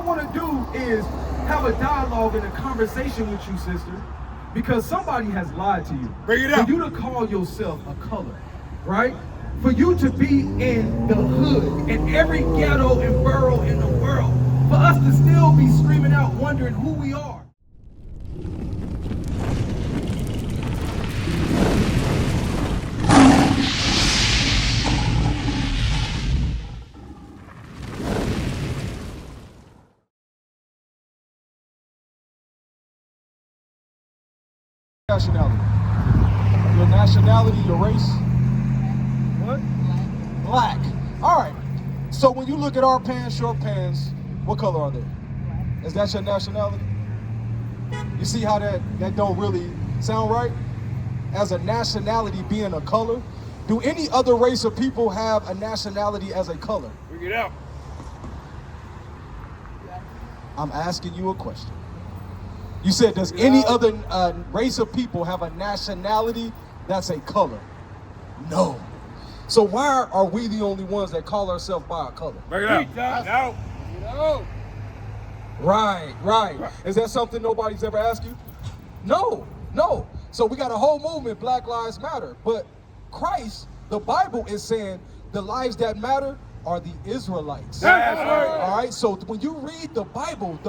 want to do is have a dialogue and a conversation with you, sister, because somebody has lied to you. Bring it up. For you to call yourself a color, right? For you to be in the hood, in every ghetto and borough in the world, for us to still be screaming out, wondering who we are. Nationality. Your nationality, your race. What? Black. All right. So when you look at our pants, short pants, what color are they? Is that your nationality? You see how that don't really sound right? As a nationality being a color, do any other race of people have a nationality as a color? Bring it up. I'm asking you a question. You said, does any other race of people have a nationality that's a color? No. So why are we the only ones that call ourselves by our color? Bring it up. No. Right. Is that something nobody's ever asked you? No. So we got a whole movement, Black Lives Matter. But Christ, the Bible is saying the lives that matter are the Israelites. That's right. All right, so when you read the Bible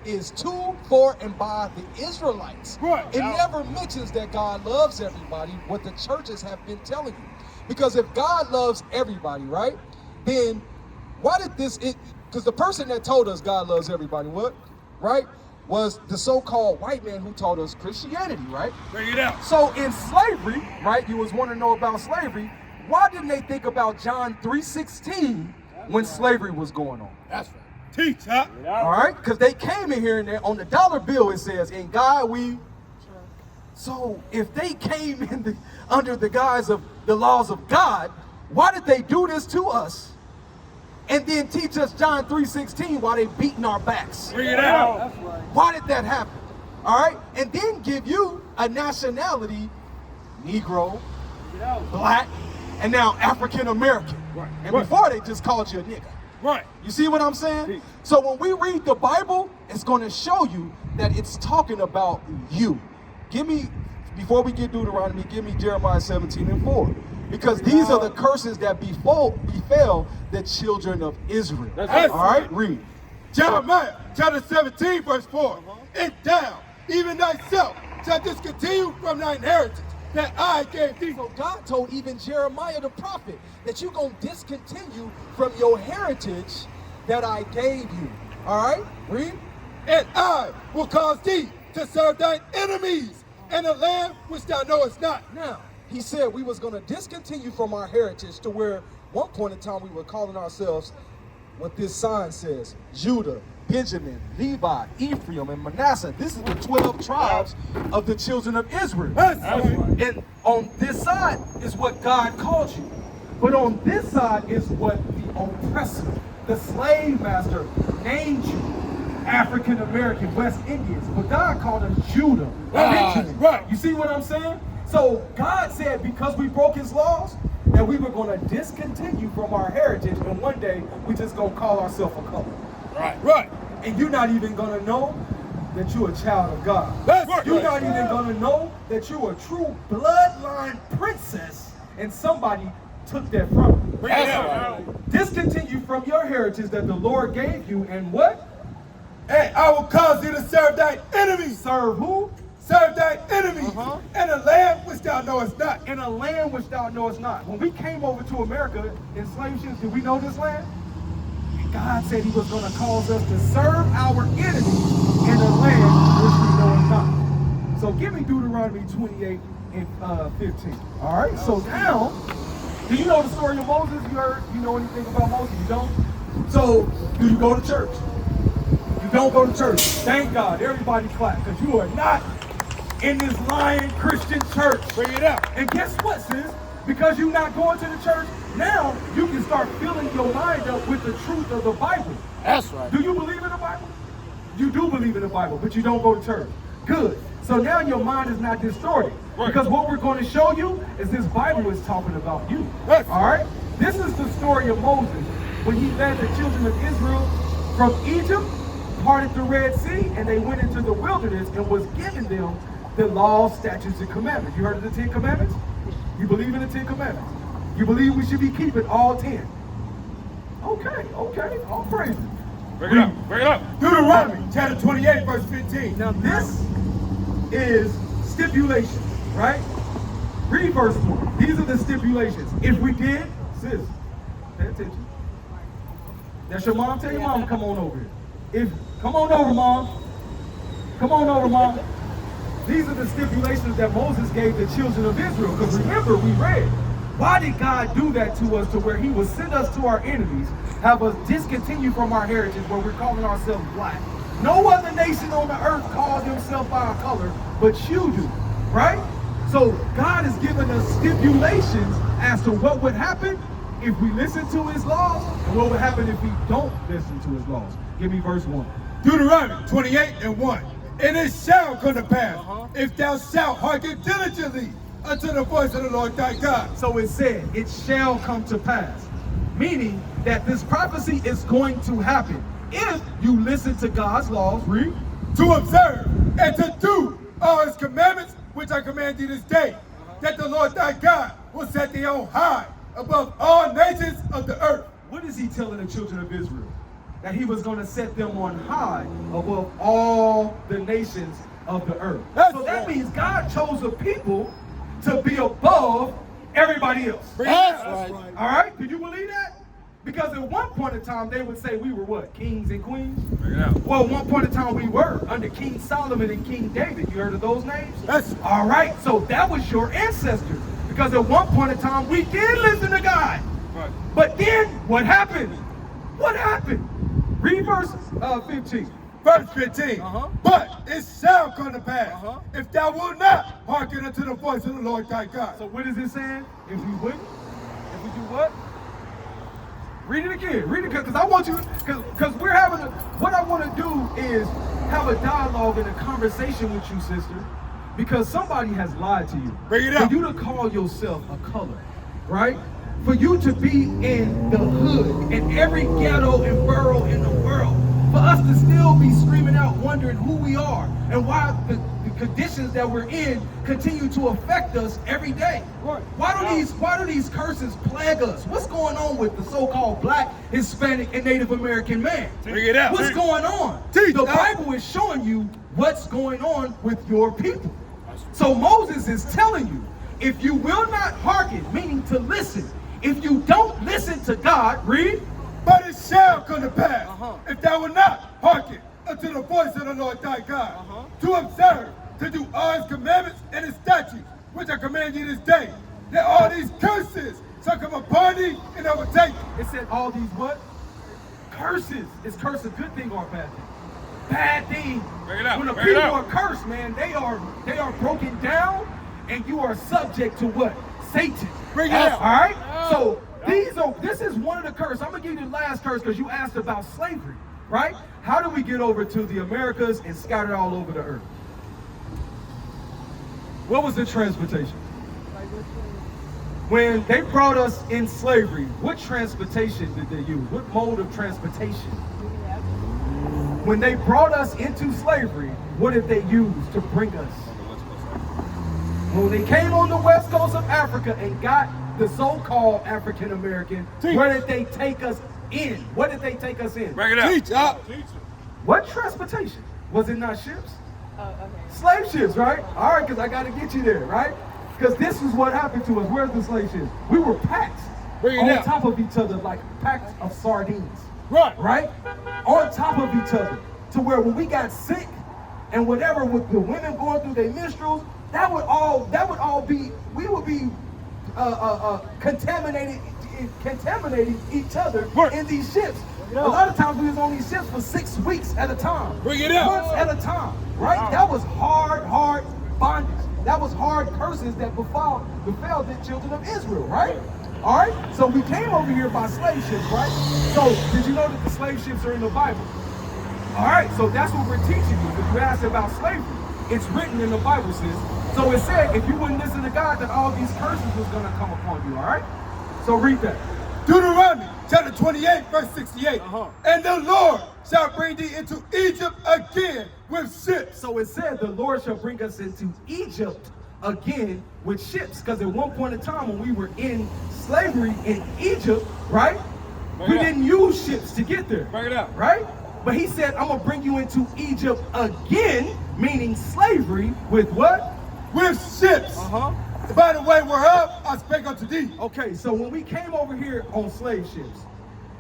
is to, for, and by the Israelites. Right. It never mentions that God loves everybody, what the churches have been telling you. Because if God loves everybody, right, then why did because the person that told us God loves everybody, was the so-called white man who taught us Christianity, right? Bring it up. So in slavery, right, you was wanting to know about slavery, why didn't they think about John 3:16 when slavery was going on? That's right. Teach, huh? All right, because they came in here and on the dollar bill it says, "In God we." So if they came under the guise of the laws of God, why did they do this to us? And then teach us John 3:16 while they beating our backs. Bring it out. That's right. Why did that happen? All right, and then give you a nationality, Negro, Black, and now African American. Right. And before they just called you a nigga. Right. You see what I'm saying? So when we read the Bible, it's going to show you that it's talking about you. Before we get Deuteronomy, give me Jeremiah 17:4. Because these are the curses that befell the children of Israel. That's all right, read. Jeremiah chapter 17, verse 4. And thou, even thyself, shalt discontinue from thine inheritance that I gave thee. So God told even Jeremiah the prophet that you're going to discontinue from your heritage that I gave you. All right, read. And I will cause thee to serve thine enemies in a land which thou knowest not. Now, he said we was going to discontinue from our heritage to where one point in time we were calling ourselves what this sign says, Judah, Benjamin, Levi, Ephraim, and Manasseh. This is the 12 tribes of the children of Israel. And on this side is what God called you. But on this side is what the oppressor, the slave master, named you. African American, West Indians. But God called us Judah, Benjamin. Right. You see what I'm saying? So God said because we broke his laws, that we were going to discontinue from our heritage, and one day we just going to call ourselves a color. Right. And you're not even going to know that you're a child of God. That's right. You're not even going to know that you're a true bloodline princess, and somebody took that from you. Discontinue from your heritage that the Lord gave you, and what? And I will cause thee to serve thine enemies. Serve who? Serve thine enemies in a land which thou knowest not. In a land which thou knowest not. When we came over to America in slave ships, did we know this land? And God said he was going to cause us to serve our enemies in a land which we know not. So give me Deuteronomy 28 and 15. All right, so now, do you know the story of Moses? You know anything about Moses? You don't? So, do you go to church? You don't go to church. Thank God. Everybody clap, because you are not in this lying Christian church. Bring it up. And guess what, sis? Because you're not going to the church, now you can start filling your mind up with the truth of the Bible. That's right. Do you believe in the Bible? You do believe in the Bible, but you don't go to church. Good. So now your mind is not distorted. Right. Because what we're going to show you is this Bible is talking about you. Yes. All right? This is the story of Moses when he led the children of Israel from Egypt, parted the Red Sea, and they went into the wilderness and was given them the laws, statutes, and commandments. You heard of the 10 commandments? You believe in the 10 commandments? You believe we should be keeping all 10? Okay, all praises. Bring it up. Deuteronomy chapter 28, verse 15. Now this is stipulation, right? Read verse 1. These are the stipulations. If we did, sis, pay attention. That's your mom. Tell your mom to come on over here. Come on over, mom. Come on over, mom. These are the stipulations that Moses gave the children of Israel. Because remember, we read, why did God do that to us, to where he would send us to our enemies, have us discontinue from our heritage where we're calling ourselves black? No other nation on the earth calls himself by a color, but you do, right? So God has given us stipulations as to what would happen if we listen to his laws, and what would happen if we don't listen to his laws. Give me verse 1. Deuteronomy 28 and 1. And it shall come to pass, if thou shalt hearken diligently unto the voice of the Lord thy God. So it said, it shall come to pass. Meaning that this prophecy is going to happen if you listen to God's laws, read, to observe and to do all his commandments, which I command thee this day, that the Lord thy God will set thee on high above all nations of the earth. What is he telling the children of Israel? That he was going to set them on high above all the nations of the earth. So that means God chose a people to be above everybody else. That's right. All right? Do you believe that? Because at one point in time, they would say we were what? Kings and queens? Well, at one point in time, we were under King Solomon and King David. You heard of those names? That's all right. So that was your ancestors. Because at one point in time, we did listen to God. right. But then, what happened? What happened? Read verse 15. Verse 15. But it shall come to pass, if thou wilt not hearken unto the voice of the Lord thy God. So what is it saying? If we wouldn't? If we do what? Read it again. Read it, because I want you, because we're having what I want to do is have a dialogue and a conversation with you, sister, because somebody has lied to you. Bring it up. For you to call yourself a color, right? For you to be in the hood, in every ghetto and borough in the world, for us to still be screaming out, wondering who we are and why the conditions that we're in continue to affect us every day. Right. Why do these curses plague us? What's going on with the so-called black, Hispanic, and Native American man? Bring it out. What's going on? Teach The us. Bible is showing you what's going on with your people. So Moses is telling you, if you will not hearken, meaning to listen, if you don't listen to God, read. But it shall come to pass, if thou wilt not hearken unto the voice of the Lord thy God, to observe, to do all his commandments and his statutes, which I command thee this day, that all these curses shall come upon thee and overtake thee. It said all these what? Curses. Is curse a good thing or a bad thing? Bad thing. Bring it out, When the bring it people out. are cursed, man, they are broken down, and you are subject to what? Satan. Bring it out. All right. So this is one of the curses. I'm gonna give you the last curse because you asked about slavery, right? How do we get over to the Americas and scattered all over the earth? What was the transportation? When they brought us in slavery, what transportation did they use? What mode of transportation? When they brought us into slavery, what did they use to bring us? When they came on the west coast of Africa and got the so-called African American, where did they take us in? What did they take us in? Bring it out. Teach up. What transportation? Was it not ships? Oh, okay. Slave ships, right? All right, because I got to get you there, right? Because this is what happened to us. Where's the slave ships? We were packed Bring it on out. top of each other like packs of sardines. Right. Right? On top of each other. To where when we got sick and whatever with the women going through their menstruals, that would all be, we would be contaminating each other in these ships. A lot of times we was on these ships for 6 weeks at a time. Bring it out. Months at a time, right? That was hard bondage. That was hard curses that befell the children of Israel, right? All right? So we came over here by slave ships, right? So did you know that the slave ships are in the Bible? All right, so that's what we're teaching you. If you asked about slavery, it's written in the Bible, sis. So it said, if you wouldn't listen to God, that all these curses was going to come upon you, all right? So read that. Deuteronomy chapter 28, verse 68. And the Lord shall bring thee into Egypt again with ships. So it said the Lord shall bring us into Egypt again with ships. Because at one point in time when we were in slavery in Egypt, right? We didn't use ships to get there. Bring it up. Right? But he said, I'm going to bring you into Egypt again, meaning slavery, with what? With ships. By the way, whereof I spake unto thee. Okay, so when we came over here on slave ships,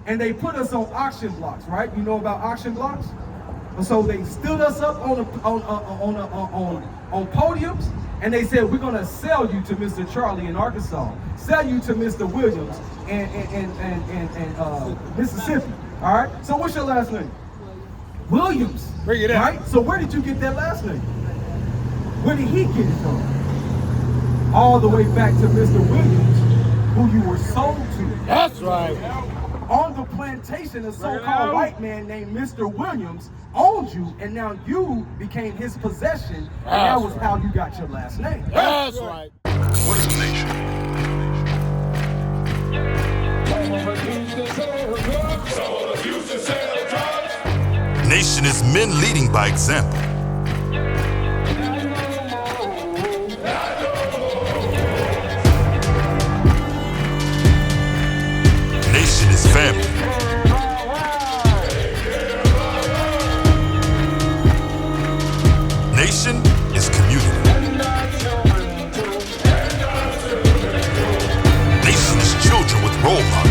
and they put us on auction blocks, right? You know about auction blocks? And so they stood us up on podiums, and they said, we're gonna sell you to Mr. Charlie in Arkansas, sell you to Mr. Williams and Mississippi. All right. So what's your last name? Williams. Bring it out. Right. So where did you get that last name? Where did he get it from? All the way back to Mr. Williams, who you were sold to. That's right. On the plantation, a so-called white man named Mr. Williams owned you, and now you became his possession, and that was how you got your last name. That's right. What is a nation? Nation is men leading by example. Nation is family. Nation is community. Nation is children with role models.